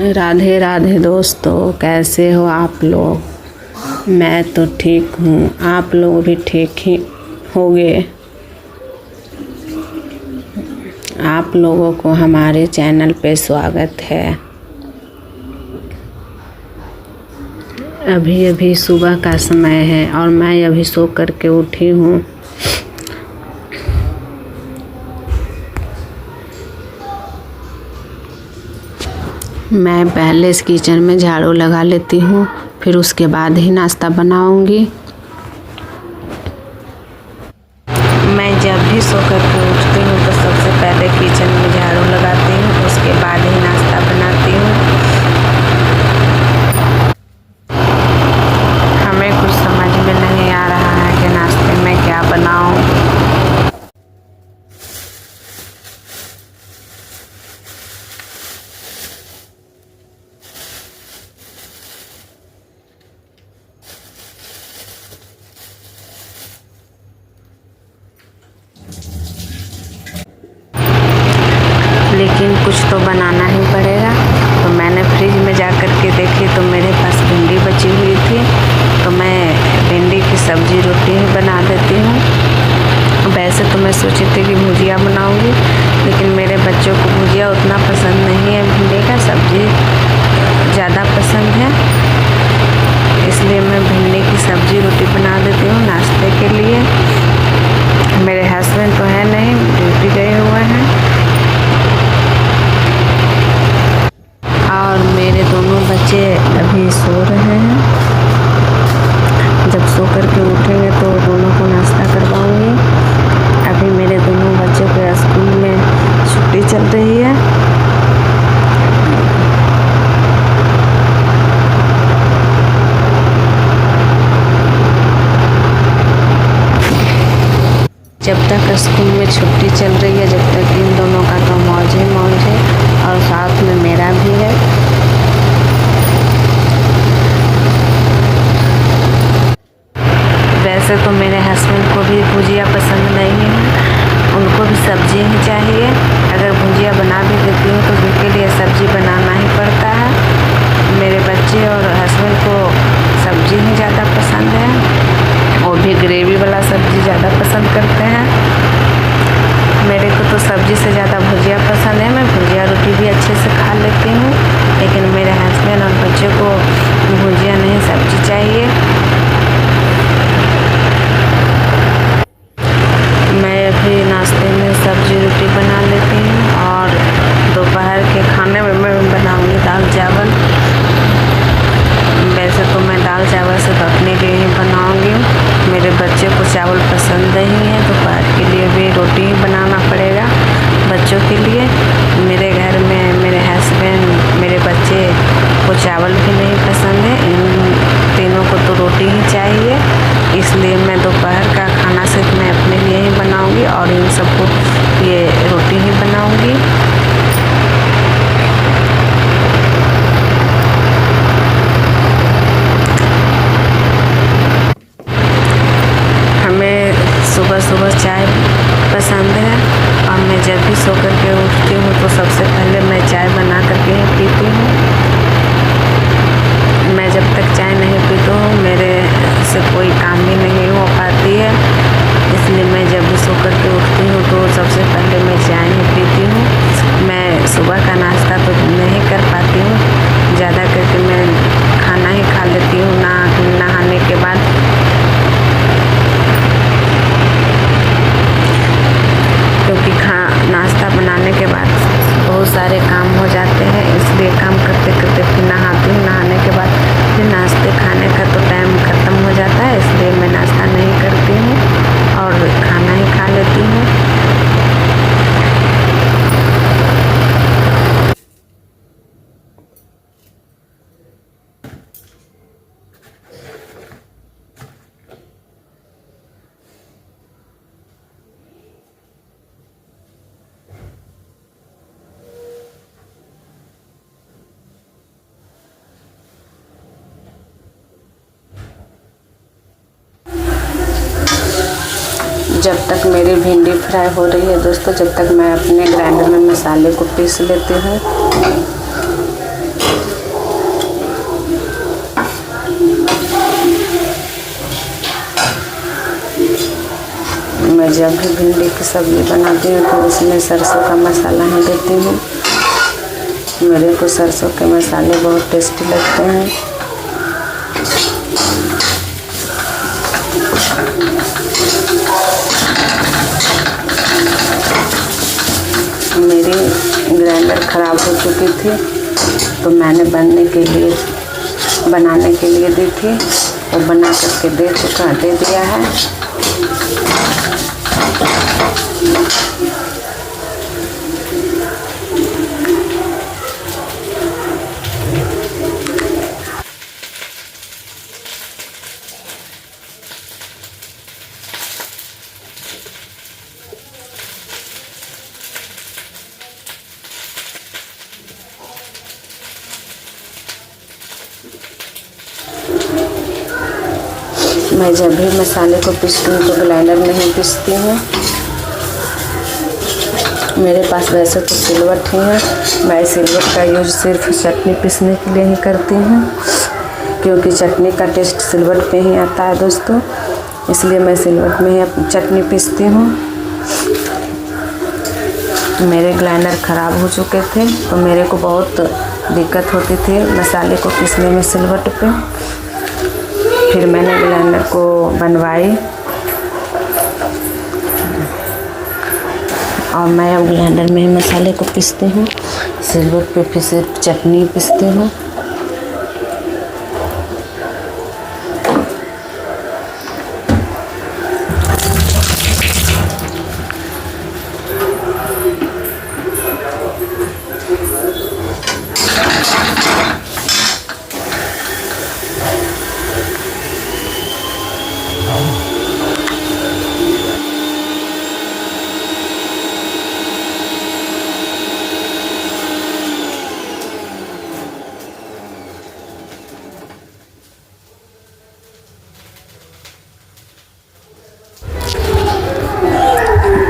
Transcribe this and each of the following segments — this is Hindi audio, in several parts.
राधे राधे दोस्तों, कैसे हो आप लोग। मैं तो ठीक हूँ, आप लोग भी ठीक ही होंगे। आप लोगों को हमारे चैनल पे स्वागत है। अभी अभी सुबह का समय है और मैं अभी सो करके उठी हूँ। मैं पहले इस किचन में झाड़ू लगा लेती हूँ, फिर उसके बाद ही नाश्ता बनाऊंगी। मैं जब भी सो करके उठती हूँ तो सबसे पहले किचन में झाड़ू लगाती हूँ, उसके बाद ही नाश्ता बनाती हूँ। हमें कुछ समझ में नहीं आ रहा है कि नाश्ते में क्या बनाऊँ। लेकिन कुछ तो बनाना ही पड़ेगा। तो मैंने फ्रिज में जा कर के देखी तो मेरे पास भिंडी बची हुई थी, तो मैं भिंडी की सब्जी रोटी ही बना देती हूँ। वैसे तो मैं सोची थी कि भुजिया बनाऊंगी, लेकिन मेरे बच्चों को भुजिया उतना पसंद नहीं है, भिंडी का सब्जी ज़्यादा पसंद है। इसलिए मैं भिंडी की सब्जी रोटी बना देती हूँ नाश्ते के लिए। मेरे हस्बैंड तो है नहीं, ड्यूटी गए हुए हैं और मेरे दोनों बच्चे अभी सो रहे हैं। जब सो करके उठेंगे तो दोनों को नाश्ता करवाऊंगी। अभी मेरे दोनों बच्चों के स्कूल में छुट्टी चल रही है। जब तक स्कूल में छुट्टी चल रही है, जब तक इन दोनों का तो मौज ही मौज है और साथ में मेरा भी है। वैसे तो मेरे हस्बैंड को भी भुजिया पसंद नहीं है, उनको भी सब्जी ही चाहिए। अगर भुजिया बना भी देती हूँ तो उनके लिए सब्जी बनाना ही पड़ता है। मेरे बच्चे और हस्बैंड को सब्जी ही ज़्यादा पसंद है, वो भी ग्रेवी वाला सब्जी ज़्यादा पसंद करते हैं। मेरे को तो सब्जी से ज़्यादा भुजिया पसंद है। मैं भुजिया रोटी भी अच्छे से खा लेती हूँ, लेकिन मेरे हस्बैंड और बच्चों को भुजिया नहीं, सब्जी चाहिए। मैं अभी नाश्ते में सब्जी रोटी बना लेती हूँ और दोपहर के खाने में मैं बनाऊँगी दाल चावल। वैसे तो मैं दाल चावल सिर्फ अपने लिए ही बनाऊँगी, मेरे बच्चे को चावल पसंद नहीं है। दोपहर के लिए भी रोटी ही बनाना पड़ेगा बच्चों के लिए। मेरे घर में मेरे हस्बैंड, मेरे बच्चे को चावल भी नहीं पसंद है, इन तीनों को तो रोटी ही चाहिए। इसलिए मैं दोपहर का खाना सिर्फ मैं अपने लिए ही बनाऊंगी और इन सबको ये रोटी ही बनाऊंगी। हमें सुबह सुबह चाय पसंद है और मैं जब भी सो करके उठती हूँ तो सबसे पहले मैं चाय बना करके ही पीती हूँ। मैं जब तक चाय नहीं पीती हूँ मेरे से कोई काम ही नहीं हो पाती है। इसलिए मैं जब भी सो करके उठती हूँ तो सबसे पहले मैं चाय ही पीती हूँ। मैं सुबह का नाश्ता तो नहीं कर पाती हूँ, ज़्यादा करके मैं खाना ही खा लेती हूँ नहाने के बाद। क्योंकि नाश्ता बनाने के बाद बहुत सारे काम हो जाते हैं, इसलिए काम करते करते फिर नहाती हूँ। नहाने के बाद फिर नाश्ते खाने का तो टाइम ख़त्म हो जाता है, इसलिए मैं नाश्ता नहीं करती हूँ और खाना ही खा लेती हूँ। जब तक मेरी भिंडी फ्राई हो रही है दोस्तों, जब तक मैं अपने ग्राइंडर में मसाले को पीस लेती हूँ। मैं जब भी भिंडी की सब्ज़ी बनाती हूँ तो उसमें सरसों का मसाला ही देती हूँ। मेरे को सरसों के मसाले बहुत टेस्टी लगते हैं। मेरी ग्राइंडर ख़राब हो चुकी थी तो मैंने बनाने के लिए दी थी। वो बना करके दे दिया है। मैं जब भी मसाले को पीसती हूँ तो ग्राइंडर में ही पीसती हूँ। मेरे पास वैसे तो सिलवट ही है। मैं सिलवट का यूज सिर्फ चटनी पीसने के लिए ही करती हूँ, क्योंकि चटनी का टेस्ट सिलवट पे ही आता है दोस्तों। इसलिए मैं सिलवट में ही चटनी पीसती हूँ। मेरे ग्राइंडर ख़राब हो चुके थे तो मेरे को बहुत दिक्कत होती थी मसाले को पीसने में सिलवट पे। फिर मैंने ग्राइंडर को बनवाई और मैं अब ग्राइंडर में ही मसाले को पीसती हूँ। सिलवट पे फिर सिर्फ चटनी पीसती हूँ।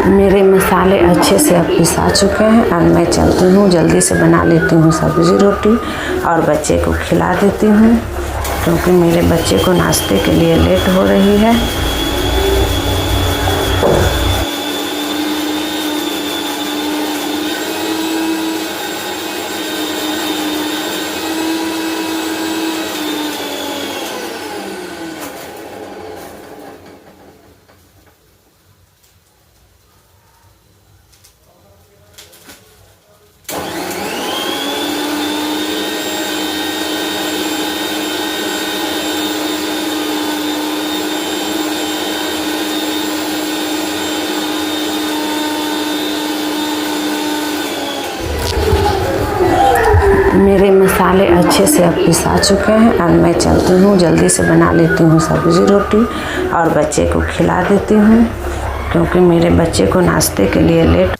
मेरे मसाले अच्छे से अब पिसा चुके हैं और मैं चलती हूँ, जल्दी से बना लेती हूँ सब्ज़ी रोटी और बच्चे को खिला देती हूँ, क्योंकि मेरे बच्चे को नाश्ते के लिए लेट हो रही है। मेरे मसाले अच्छे से अब पिसा चुके हैं और मैं चलती हूँ, जल्दी से बना लेती हूँ सब्ज़ी रोटी और बच्चे को खिला देती हूँ, क्योंकि मेरे बच्चे को नाश्ते के लिए लेट